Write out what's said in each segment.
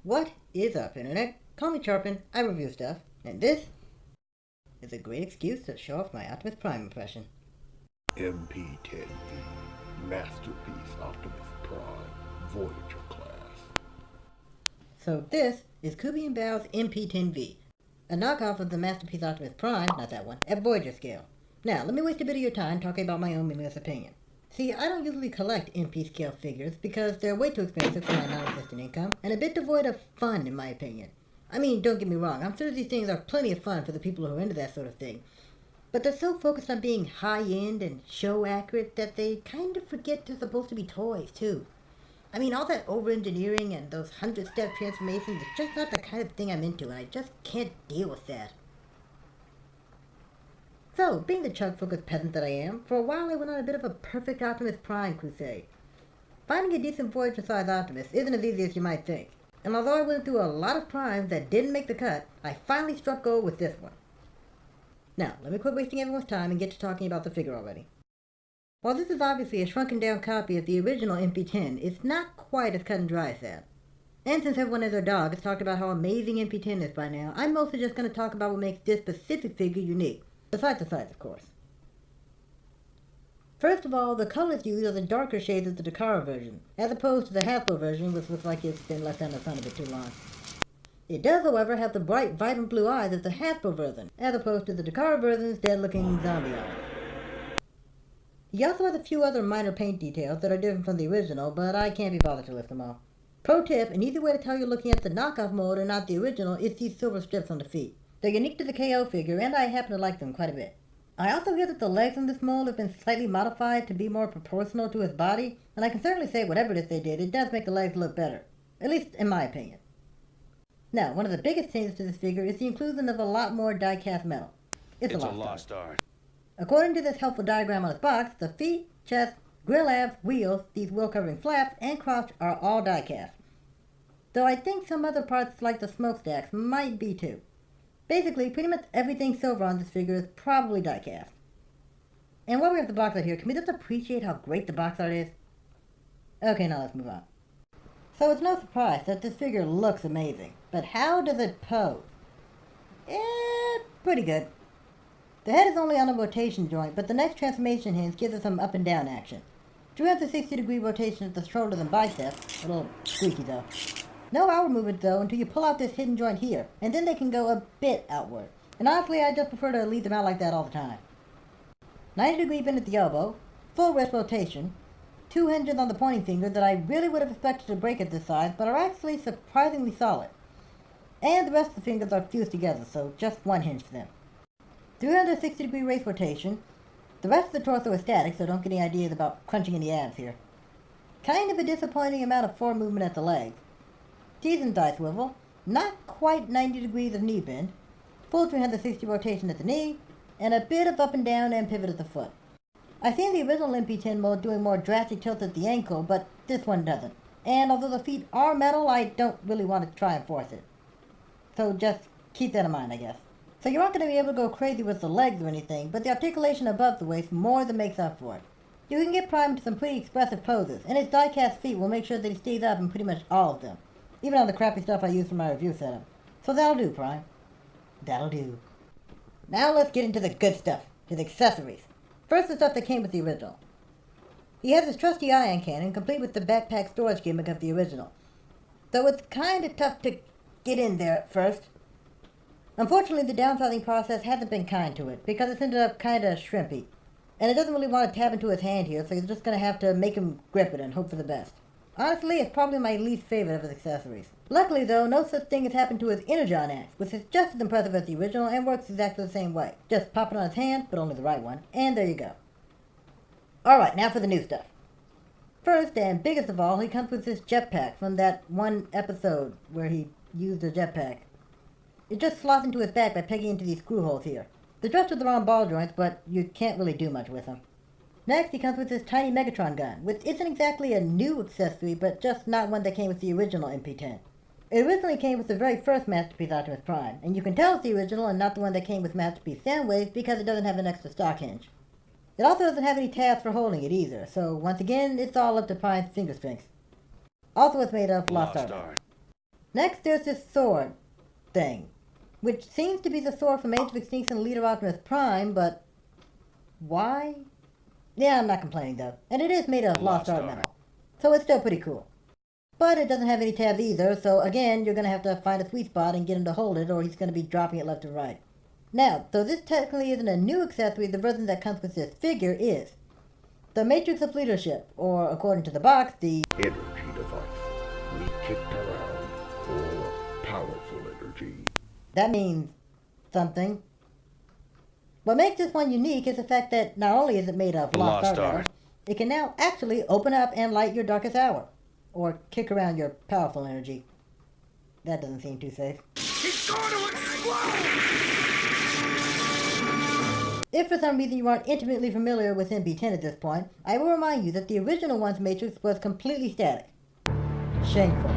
What is up, Internet? Call me Charpen, I review stuff, and this is a great excuse to show off my Optimus Prime impression. MP-10V Masterpiece Optimus Prime Voyager class. So this is KuBianBao's MP-10V, a knockoff of the Masterpiece Optimus Prime, not that one, at Voyager scale. Now, let me waste a bit of your time talking about my own meaningless opinion. See, I don't usually collect MP scale figures because they're way too expensive for my non-existent income and a bit devoid of fun in my opinion. I mean, don't get me wrong, I'm sure these things are plenty of fun for the people who are into that sort of thing. But they're so focused on being high-end and show-accurate that they kind of forget they're supposed to be toys, too. I mean, all that over-engineering and those 100-step transformations is just not the kind of thing I'm into, and I just can't deal with that. So, being the chug-focused peasant that I am, for a while I went on a bit of a perfect Optimus Prime crusade. Finding a decent Voyager-sized Optimus isn't as easy as you might think, and although I went through a lot of primes that didn't make the cut, I finally struck gold with this one. Now, let me quit wasting everyone's time and get to talking about the figure already. While this is obviously a shrunken-down copy of the original MP-10, it's not quite as cut and dry as that. And since everyone and their dog has talked about how amazing MP-10 is by now, I'm mostly just going to talk about what makes this specific figure unique. Besides the size, of course. First of all, the colors used are the darker shades of the Takara version, as opposed to the Hasbro version, which looks like it's been left out in the sun a bit too long. It does, however, have the bright, vibrant blue eyes of the Hasbro version, as opposed to the Takara version's dead-looking zombie eyes. He also has a few other minor paint details that are different from the original, but I can't be bothered to list them all. Pro tip, an easy way to tell you're looking at the knockoff mode or not the original is these silver strips on the feet. They're unique to the KO figure, and I happen to like them quite a bit. I also hear that the legs in this mold have been slightly modified to be more proportional to his body, and I can certainly say whatever it is they did, it does make the legs look better. At least in my opinion. Now, one of the biggest changes to this figure is the inclusion of a lot more die-cast metal. It's a lost art. According to this helpful diagram on its box, the feet, chest, grill abs, wheels, these wheel-covering flaps, and crotch are all die-cast. Though I think some other parts like the smokestacks might be too. Basically, pretty much everything silver on this figure is probably die-cast. And while we have the box art here, can we just appreciate how great the box art is? Okay, now let's move on. So it's no surprise that this figure looks amazing, but how does it pose? Pretty good. The head is only on a rotation joint, but the next transformation hinge gives it some up and down action. 360-degree rotation at the shoulders and biceps, a little squeaky though. No outward movement though until you pull out this hidden joint here, and then they can go a bit outward. And honestly, I just prefer to leave them out like that all the time. 90-degree bend at the elbow, full wrist rotation, 2 hinges on the pointing finger that I really would have expected to break at this size, but are actually surprisingly solid. And the rest of the fingers are fused together, so just one hinge for them. 360-degree waist rotation. The rest of the torso is static, so don't get any ideas about crunching in the abs here. Kind of a disappointing amount of forward movement at the legs. Tees and thigh swivel, not quite 90 degrees of knee bend, full 360 rotation at the knee, and a bit of up and down and pivot at the foot. I've seen the original MP-10 mold doing more drastic tilt at the ankle, but this one doesn't. And although the feet are metal, I don't really want to try and force it. So just keep that in mind, I guess. So you aren't going to be able to go crazy with the legs or anything, but the articulation above the waist more than makes up for it. You can get Prime into some pretty expressive poses, and his die-cast feet will make sure that he stays up in pretty much all of them. Even on the crappy stuff I use for my review setup. So that'll do, Prime. That'll do. Now let's get into the good stuff, his accessories. First, the stuff that came with the original. He has his trusty ion cannon, complete with the backpack storage gimmick of the original. Though it's kinda tough to get in there at first. Unfortunately, the downsizing process hasn't been kind to it, because it's ended up kinda shrimpy. And it doesn't really want to tap into his hand here, so you're just gonna have to make him grip it and hope for the best. Honestly, it's probably my least favorite of his accessories. Luckily though, no such thing has happened to his Energon axe, which is just as impressive as the original and works exactly the same way. Just pop it on his hand, but only the right one, and there you go. Alright, now for the new stuff. First, and biggest of all, he comes with this jetpack from that one episode where he used a jetpack. It just slots into his back by pegging into these screw holes here. They're dressed with the round ball joints, but you can't really do much with them. Next, he comes with this tiny Megatron gun, which isn't exactly a new accessory, but just not one that came with the original MP-10. It originally came with the very first Masterpiece Optimus Prime, and you can tell it's the original and not the one that came with Masterpiece Soundwave because it doesn't have an extra stock hinge. It also doesn't have any tabs for holding it either, so once again, it's all up to Prime's finger strength. Also, it's made of lost art. Next, there's this sword thing, which seems to be the sword from Age of Extinction Leader Optimus Prime, but why? Yeah, I'm not complaining though. And it is made of lost art metal, so it's still pretty cool. But it doesn't have any tabs either, so again, you're going to have to find a sweet spot and get him to hold it, or he's going to be dropping it left and right. Now, though this technically isn't a new accessory, the version that comes with this figure is the Matrix of Leadership, or according to the box, the energy device. We kicked around for powerful energy. That means something. What makes this one unique is the fact that not only is it made of lost art, it can now actually open up and light your darkest hour, or kick around your powerful energy. That doesn't seem too safe. He's going to explode! If for some reason you aren't intimately familiar with MP-10 at this point, I will remind you that the original one's matrix was completely static. Shameful.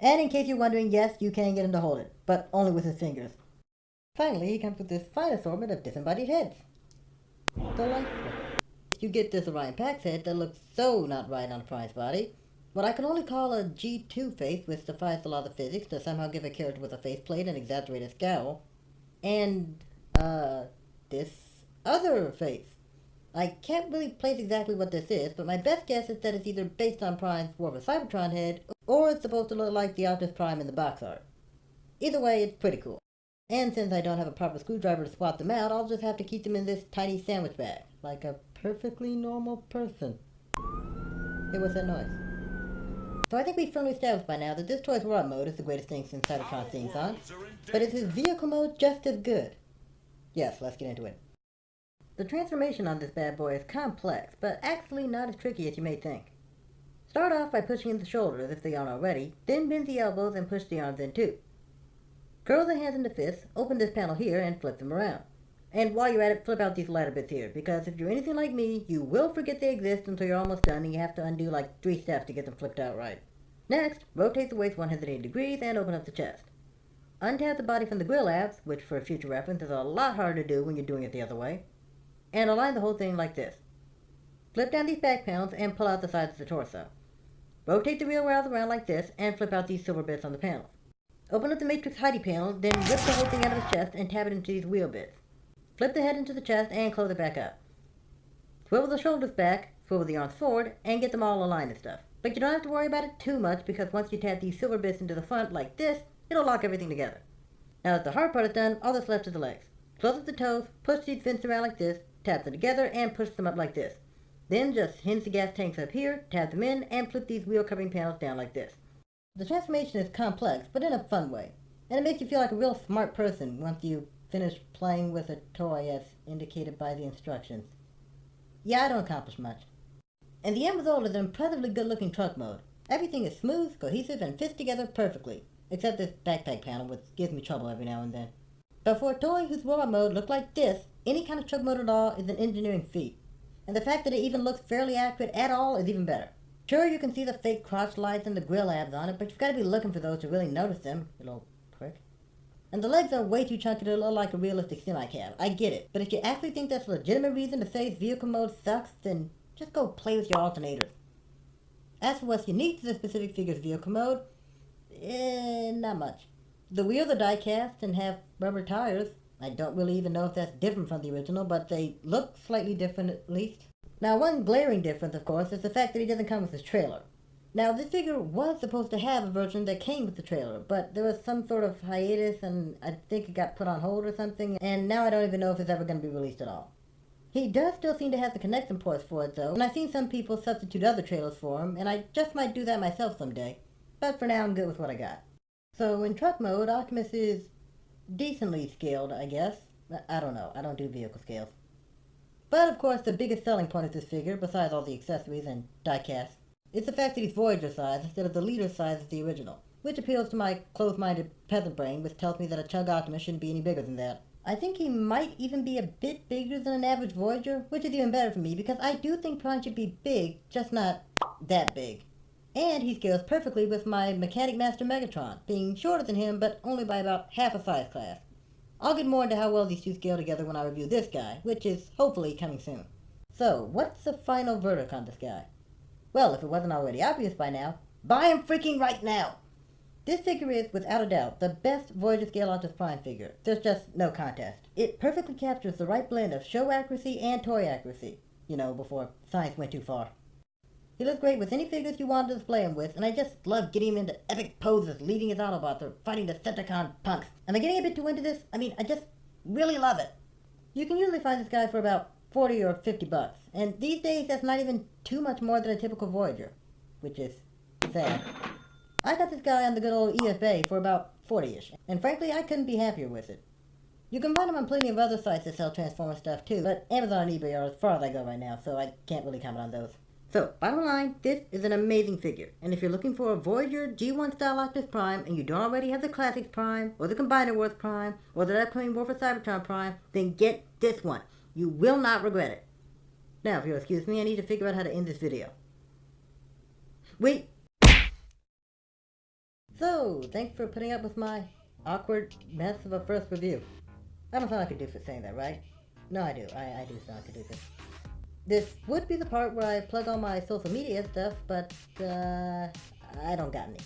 And in case you're wondering, yes, you can get him to hold it, but only with his fingers. Finally, he comes with this fine assortment of disembodied heads. Delightful. You get this Orion Pax head that looks so not right on a Prime's body. What I can only call a G2 face, which defies the laws of physics to somehow give a character with a faceplate an exaggerated scowl. And, this other face. I can't really place exactly what this is, but my best guess is that it's either based on Prime's War of a Cybertron head, or it's supposed to look like the Optimus Prime in the box art. Either way, it's pretty cool. And since I don't have a proper screwdriver to swap them out, I'll just have to keep them in this tiny sandwich bag, like a perfectly normal person. It was that noise. So I think we've firmly established by now that this Toys R Us mode is the greatest thing since Cybertron theme song, but is his vehicle mode just as good? Yes, let's get into it. The transformation on this bad boy is complex, but actually not as tricky as you may think. Start off by pushing in the shoulders if they aren't already, then bend the elbows and push the arms in too. Curl the hands into fists, open this panel here, and flip them around. And while you're at it, flip out these latter bits here, because if you're anything like me, you will forget they exist until you're almost done and you have to undo like 3 steps to get them flipped out right. Next, rotate the waist 180 degrees and open up the chest. Untap the body from the grill abs, which for future reference is a lot harder to do when you're doing it the other way, and align the whole thing like this. Flip down these back panels and pull out the sides of the torso. Rotate the rear rails around like this and flip out these silver bits on the panels. Open up the Matrix Heidi panel, then rip the whole thing out of the chest and tap it into these wheel bits. Flip the head into the chest and close it back up. Swivel the shoulders back, swivel the arms forward, and get them all aligned and stuff. But you don't have to worry about it too much because once you tap these silver bits into the front like this, it'll lock everything together. Now that the hard part is done, all that's left is the legs. Close up the toes, push these fins around like this, tap them together, and push them up like this. Then just hinge the gas tanks up here, tap them in, and flip these wheel covering panels down like this. The transformation is complex, but in a fun way, and it makes you feel like a real smart person once you finish playing with a toy as indicated by the instructions. Yeah, I don't accomplish much. And the end result is an impressively good-looking truck mode. Everything is smooth, cohesive, and fits together perfectly, except this backpack panel, which gives me trouble every now and then. But for a toy whose robot mode looked like this, any kind of truck mode at all is an engineering feat. And the fact that it even looks fairly accurate at all is even better. Sure, you can see the fake crotch lights and the grill abs on it, but you've got to be looking for those to really notice them, you little prick. And the legs are way too chunky to look like a realistic semi-cab. I get it, but if you actually think that's a legitimate reason to say vehicle mode sucks, then just go play with your alternators. As for what's unique to the specific figure's vehicle mode, not much. The wheels are die-cast and have rubber tires. I don't really even know if that's different from the original, but they look slightly different at least. Now, one glaring difference, of course, is the fact that he doesn't come with his trailer. Now, this figure was supposed to have a version that came with the trailer, but there was some sort of hiatus, and I think it got put on hold or something, and now I don't even know if it's ever going to be released at all. He does still seem to have the connection ports for it, though, and I've seen some people substitute other trailers for him, and I just might do that myself someday. But for now, I'm good with what I got. So, in truck mode, Optimus is decently scaled, I guess. I don't know. I don't do vehicle scales. But, of course, the biggest selling point of this figure, besides all the accessories and die-cast, is the fact that he's Voyager size instead of the leader size of the original, which appeals to my closed-minded peasant brain, which tells me that a Chug Optimus shouldn't be any bigger than that. I think he might even be a bit bigger than an average Voyager, which is even better for me, because I do think Prime should be big, just not that big. And he scales perfectly with my Mechanic Master Megatron, being shorter than him, but only by about half a size class. I'll get more into how well these two scale together when I review this guy, which is hopefully coming soon. So, what's the final verdict on this guy? Well, if it wasn't already obvious by now, buy him freaking right now! This figure is, without a doubt, the best Voyager scale Optimus Prime figure. There's just no contest. It perfectly captures the right blend of show accuracy and toy accuracy. You know, before science went too far. He looks great with any figures you want to display him with, and I just love getting him into epic poses, leading his Autobots, or fighting the Decepticon punks. Am I getting a bit too into this? I mean, I just really love it. You can usually find this guy for about 40 or 50 bucks, and these days that's not even too much more than a typical Voyager, which is sad. I got this guy on the good old eBay for about 40-ish, and frankly I couldn't be happier with it. You can find him on plenty of other sites that sell Transformer stuff too, but Amazon and eBay are as far as I go right now, so I can't really comment on those. So, bottom line, this is an amazing figure, and if you're looking for a Voyager G1 style Optimus Prime, and you don't already have the Classics Prime, or the Combiner Wars Prime, or the upcoming War for Cybertron Prime, then get this one. You will not regret it. Now, if you'll excuse me, I need to figure out how to end this video. Wait! So, thanks for putting up with my awkward mess of a first review. I don't sound like a doofus saying that, right? No, I do. I do sound like a doofus. This would be the part where I plug all my social media stuff, but, I don't got any.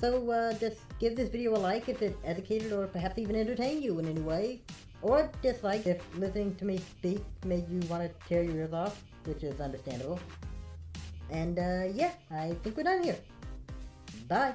So, just give this video a like if it educated or perhaps even entertained you in any way. Or dislike if listening to me speak made you want to tear your ears off, which is understandable. And, yeah, I think we're done here. Bye.